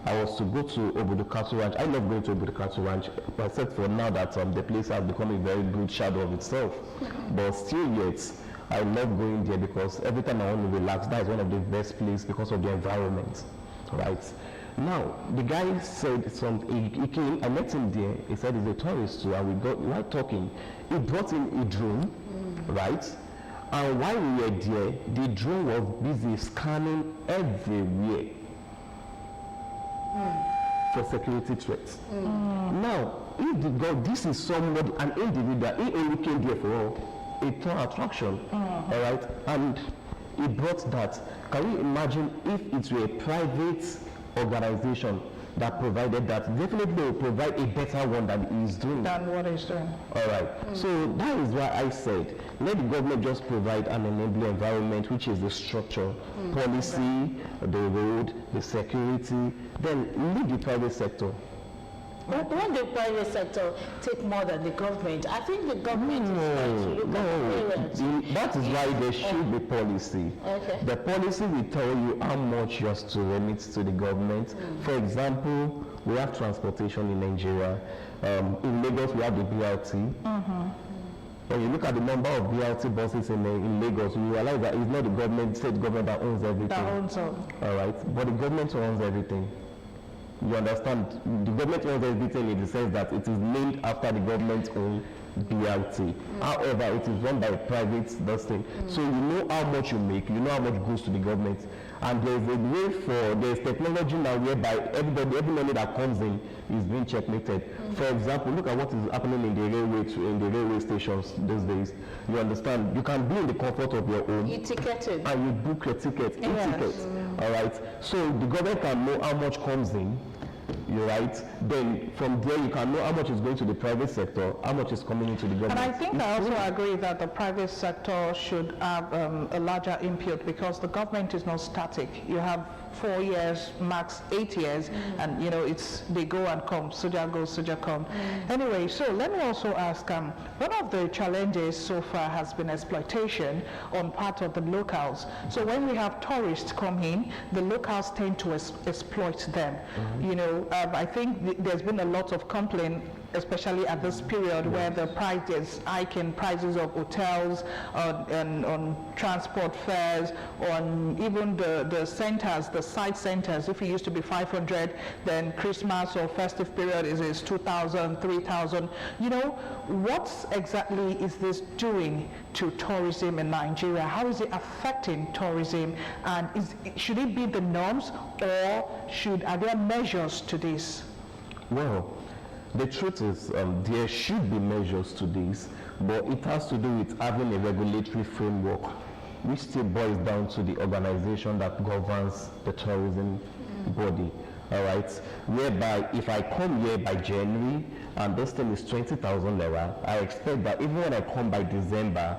I was to go to Ogtvabeokuta Ranch. I love going to Ogtvabeokuta Ranch, except for now that the place has become a very good shadow of itself. But still yet, I love going there because every time I want to relax, that is one of the best places because of the environment, right? Now, the guy said something, he came, I met him there, he said he's a tourist too, and we were talking. He brought in a drone, right? And while we were there, the drone was busy scanning everywhere for security threats. Now, if this is somebody, an individual, he only came there for a tour attraction, all right? And it brought that. Can you imagine if it were a private organization that provided that? Definitely they will provide a better one than he's doing. Than what he's doing. All right. So that is why I said, let the government just provide an enabling environment, which is the structure, policy, the road, the security, then leave the private sector. Won't the private sector take more than the government? I think the government is trying to look at the parents. That is why there should be policy. Okay. The policy will tell you how much you have to remit to the government. For example, we have transportation in Nigeria. In Lagos, we have the BRT. When you look at the number of BRT buses in Lagos, you realize that it's not the government, state government that owns everything. That owns all. All right, but the government owns everything. You understand? The government owns everything in the sense that it is named after the government-owned BRT. However, it is run by a private thing. So you know how much you make, you know how much goes to the government. And there's a way there's technology now whereby every money that comes in is being checkmated. For example, look at what is happening in the railway stations these days. You understand? You can be in the comfort of your home. E-ticketed. And you book your ticket, e-ticket. All right. So the government can know how much comes in. You're right. Then from there you can know how much is going to the private sector, how much is coming into the government. And I think I also agree that the private sector should have a larger input, because the government is not static. You have 4 years, max 8 years, and they go and come. Soja goes, soja come. Anyway, so let me also ask, one of the challenges so far has been exploitation on part of the locals. So when we have tourists come in, the locals tend to exploit them. I think there's been a lot of complaint, especially at this period where the prices, hiking prices of hotels, on transport fares, on even the centers, the site centers. If it used to be 500, then Christmas or festive period is 2,000, 3,000. What exactly is this doing to tourism in Nigeria? How is it affecting tourism? And should it be the norms, or are there measures to this? Well, the truth is, there should be measures to this, but it has to do with having a regulatory framework, which still boils down to the organization that governs the tourism body. All right, whereby if I come here by January and this thing is 20,000 naira, I expect that even when I come by December,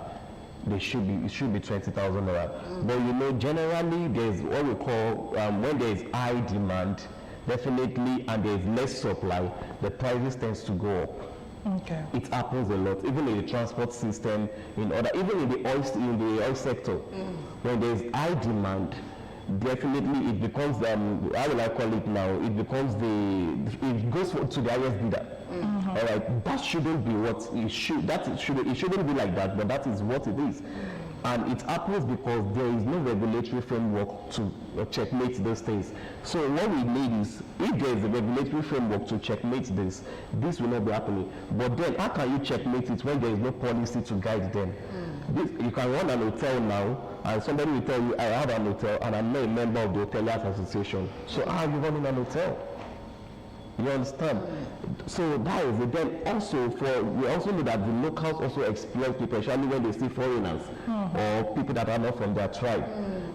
it should be 20,000 naira. But generally there's what we call when there is high demand, definitely, and there is less supply, the prices tends to go up. Okay. It happens a lot, even in the transport system, even in the oil sector. When there is high demand, definitely it becomes how will I call it now? It becomes it goes to the highest bidder. All right, that shouldn't be what it should. It shouldn't be like that, but that is what it is. And it happens because there is no regulatory framework to checkmate those things. So what we need is, if there is a regulatory framework to checkmate this will not be happening. But then how can you checkmate it when there is no policy to guide them? You can run an hotel now, and somebody will tell you, I have an hotel and I'm not a member of the Hoteliers Association. So how are you running an hotel? You understand? So that is it. Then also we also know that the locals also exploit people, especially when they see foreigners or people that are not from their tribe.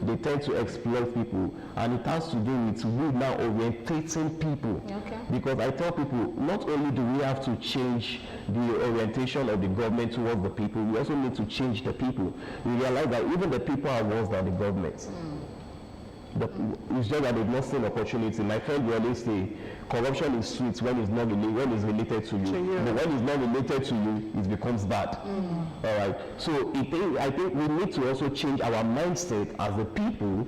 They tend to exploit people, and it has to do with we now orientating people. Okay. Because I tell people, not only do we have to change the orientation of the government towards the people, we also need to change the people. We realize that even the people are worse than the government. It's just that they've not seen opportunity. My friend will always say, corruption is sweet when it's related to you. But when it's not related to you, it becomes bad. All right. So I think we need to also change our mindset as a people.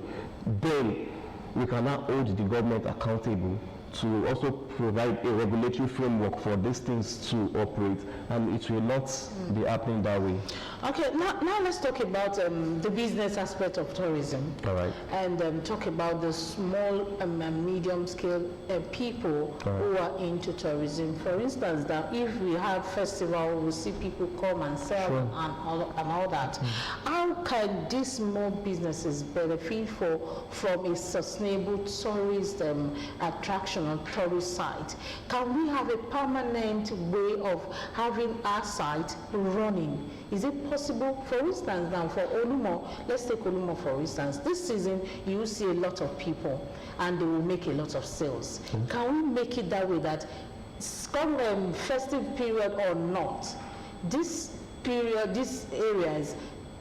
Then we can now hold the government accountable to also provide a regulatory framework for these things to operate, and it will not be happening that way. Okay, now let's talk about the business aspect of tourism. All right. And talk about the small and medium scale people who are into tourism. For instance, that if we have festival, we see people come and sell and all that. How can these small businesses benefit from a sustainable tourism attraction attraction on tourist site, can we have a permanent way of having our site running? Is it possible? For instance, now for Olumo, let's take Olumo for instance. This season, you will see a lot of people and they will make a lot of sales. Can we make it that way that come festive period or not, this period, these areas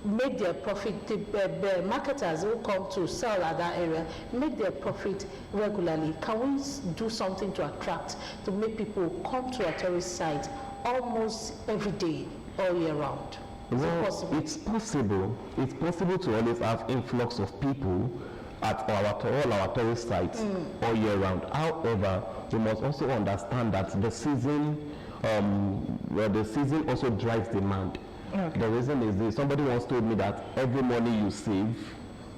make their profit, the marketers who come to sell at that area, make their profit regularly? Can we do something to attract, to make people come to a tourist site almost every day, all year round? Is it possible? It's possible. It's possible to always have influx of people at all our tourist sites all year round. However, we must also understand that the season also drives demand. Okay. The reason is this: somebody once told me that every money you save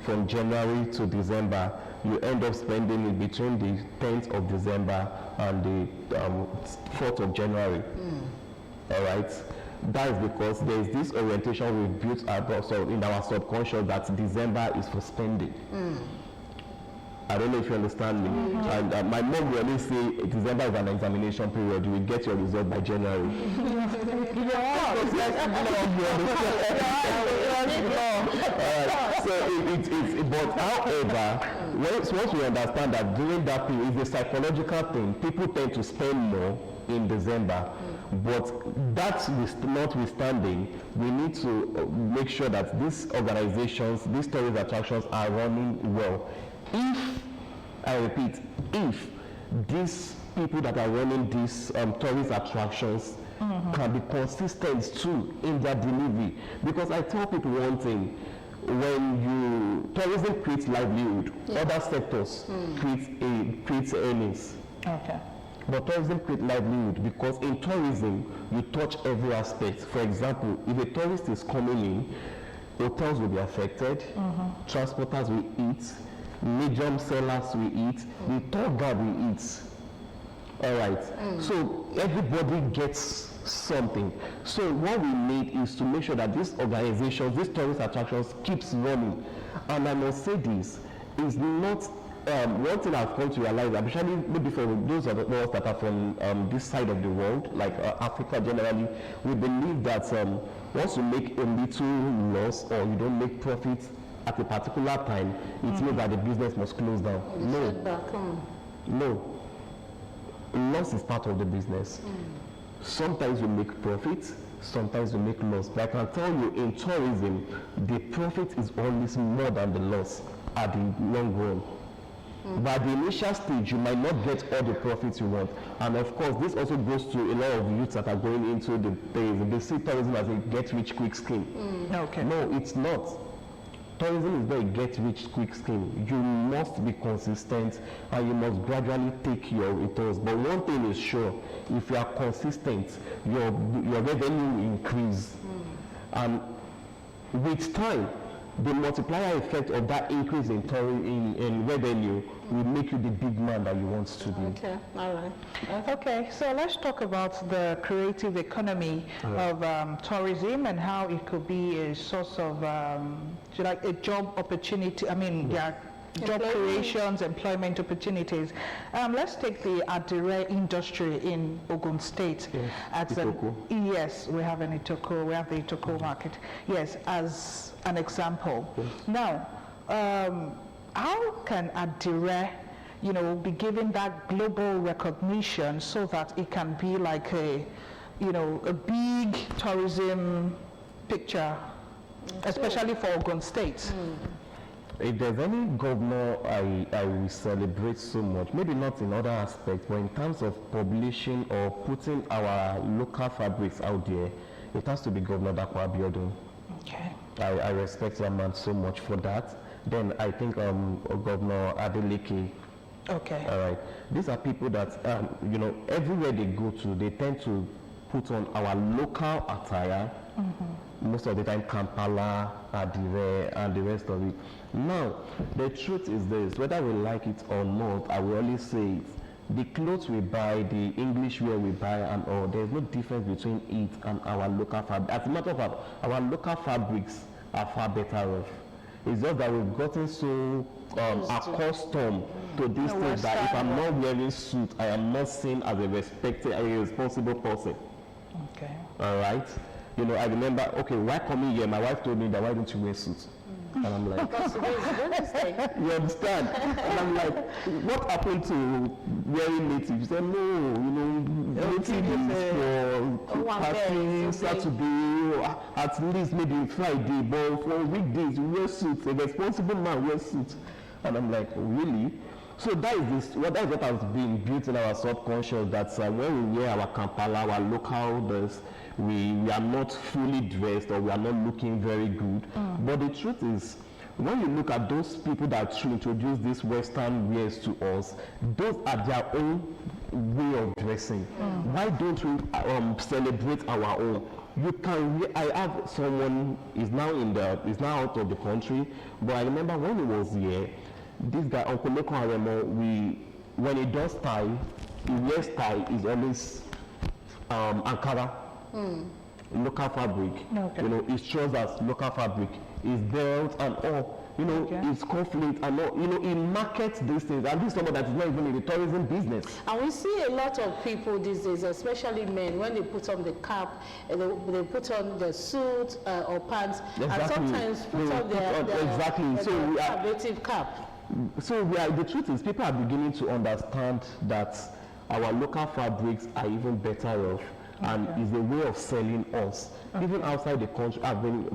from January to December, you end up spending it between the 10th of December and the 4th of January. All right. That is because there is this orientation we've built also in our subconscious that December is for spending. I don't know if you understand me. And my mom will always say December is an examination period. You will get your result by January. But however, once we understand that during that period, it's a psychological thing. People tend to spend more in December. But that notwithstanding, we need to make sure that these organizations, these tourist attractions are running well. If, I repeat, if these people that are running these tourist attractions can be consistent too in their delivery. Because I tell people one thing: when tourism creates livelihood, other sectors creates earnings. Okay. But tourism creates livelihood because in tourism, you touch every aspect. For example, if a tourist is coming in, hotels will be affected, transporters will eat, medium sellers will eat, the tour guide will eat. All right. So everybody gets something. So what we need is to make sure that these organizations, these tourist attractions keeps running. And I must say this, is not one thing I've come to realize, especially maybe for those of us that are from this side of the world, like Africa generally, we believe that once you make a little loss or you don't make profit at a particular time, it means that the business must close down. No. Loss is part of the business. Sometimes we make profit, sometimes we make loss. But I can tell you, in tourism, the profit is always more than the loss at the long run. But at the initial stage, you might not get all the profits you want. And of course, this also goes to a lot of youths that are going into they see tourism as a get-rich-quick scheme. Okay. No, it's not. Tourism is not a get-rich-quick scheme. You must be consistent and you must gradually take your returns. But one thing is sure, if you are consistent, your revenue will increase. And with time, the multiplier effect of that increase in revenue will make you the big man that you want to be. Okay, all right. Okay, so let's talk about the creative economy of tourism and how it could be a source of like a job opportunity. I mean, job creations, employment opportunities. Let's take the Adire industry in Ogun State. Yes, we have an Itoko, we have the Itoko market. Yes, as an example. Yes. Now, how can Adire, be given that global recognition so that it can be like a big tourism picture, especially for Ogun State? If there's any governor I will celebrate so much, maybe not in other aspects, but in terms of publishing or putting our local fabrics out there, it has to be Governor Dapo Abiodun. Okay. I respect that man so much for that. Then I think Governor Adeleke. Okay. All right. These are people that, everywhere they go to, they tend to put on our local attire. Most of the time Kampala, Adire, and the rest of it. Now, the truth is this: whether we like it or not, I will always say it. The clothes we buy, the English wear we buy and all, there's no difference between it and our local fabric. As a matter of fact, our local fabrics are far better off. It's just that we've gotten so accustomed to this thing that if I'm not wearing suit, I am not seen as a respected, a responsible person. Okay. All right. You know, I remember, okay, why coming here? My wife told me that why don't you wear suits? And I'm like, you understand? And I'm like, what happened to wearing native? You said, no, you know, native is for parties, Saturday, at least maybe Friday, but for weekdays, you wear suits. A responsible man wears suits. And I'm like, really? So that is that's what has been built in our subconscious, that when we wear our Kampala, our local dress, we are not fully dressed, or we are not looking very good. But the truth is, when you look at those people that introduce these Western wears to us, those are their own way of dressing. Why don't we celebrate our own? You can. I have someone is now out of the country, but I remember when he was here, this guy Uncle Leko Aremo, when he does tie, he wears tie is always Ankara. Local fabric, you know, his trousers, local fabric, his belt and all, you know, his conflict and all, you know, he markets these things, and this is someone that is not even in the tourism business. And we see a lot of people these days, especially men, when they put on the cap, they put on the suit or pants, and sometimes put on their native cap. So the truth is, people are beginning to understand that our local fabrics are even better off. And is a way of selling us. Even outside the country, I've been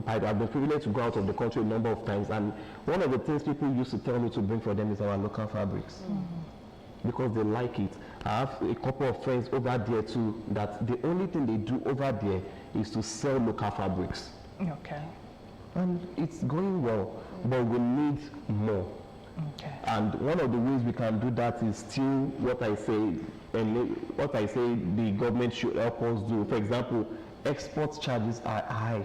privileged to go out of the country a number of times, and one of the things people used to tell me to bring for them is our local fabrics. Because they like it. I have a couple of friends over there too, that the only thing they do over there is to sell local fabrics. Okay. And it's going well, but we need more. Okay. And one of the ways we can do that is still what I say, the government should help us do. For example, export charges are high.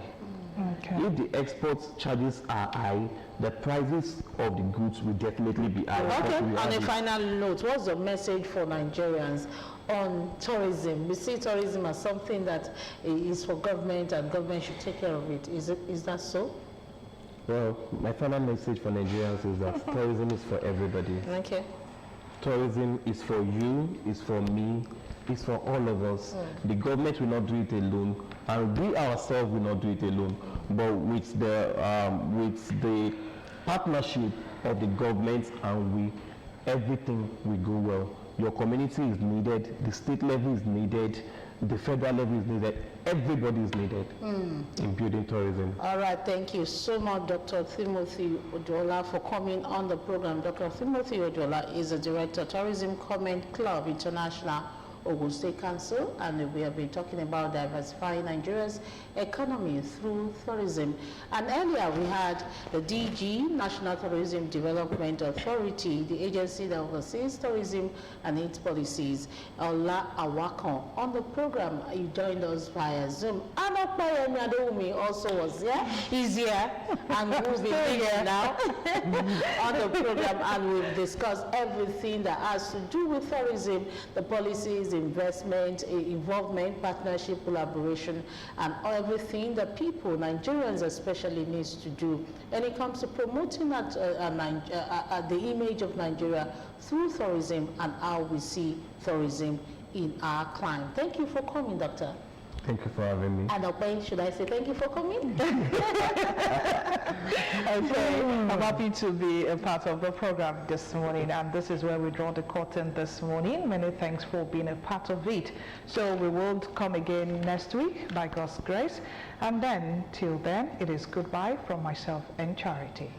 Okay. If the export charges are high, the prices of the goods will definitely be high. Okay, on a final note, what's the message for Nigerians on tourism? We see tourism as something that is for government, and government should take care of it. Is that so? Well, my final message for Nigerians is that tourism is for everybody. Okay. Tourism is for you, is for me, is for all of us. The government will not do it alone, and we ourselves will not do it alone. But with the partnership of the government and we, everything will go well. Your community is needed, the state level is needed, the federal level is needed, everybody is needed in building tourism. All right, thank you so much, Dr. Timothy Ojola, for coming on the program. Dr. Timothy Ojola is the Director, Tourism Comment Club International, Ogun State Council, and we have been talking about diversifying Nigeria's economy through tourism. And earlier we had the DG, National Tourism Development Authority, the agency that oversees tourism and its policies, Ola Awakon, on the program. You joined us via Zoom. And Okpayemi Adewumi also was here. He's here, and we'll be here now on the program, and we've discussed everything that has to do with tourism, the policies, investment, involvement, partnership, collaboration, and everything that people, Nigerians especially, needs to do. And it comes to promoting the image of Nigeria through tourism and how we see tourism in our climate. Thank you for coming, Doctor. Thank you for having me. And Okpei, should I say thank you for coming? Okay, I'm happy to be a part of the program this morning, and this is where we draw the curtain this morning. Many thanks for being a part of it. So we will come again next week by God's grace, and then till then, it is goodbye from myself and Charity.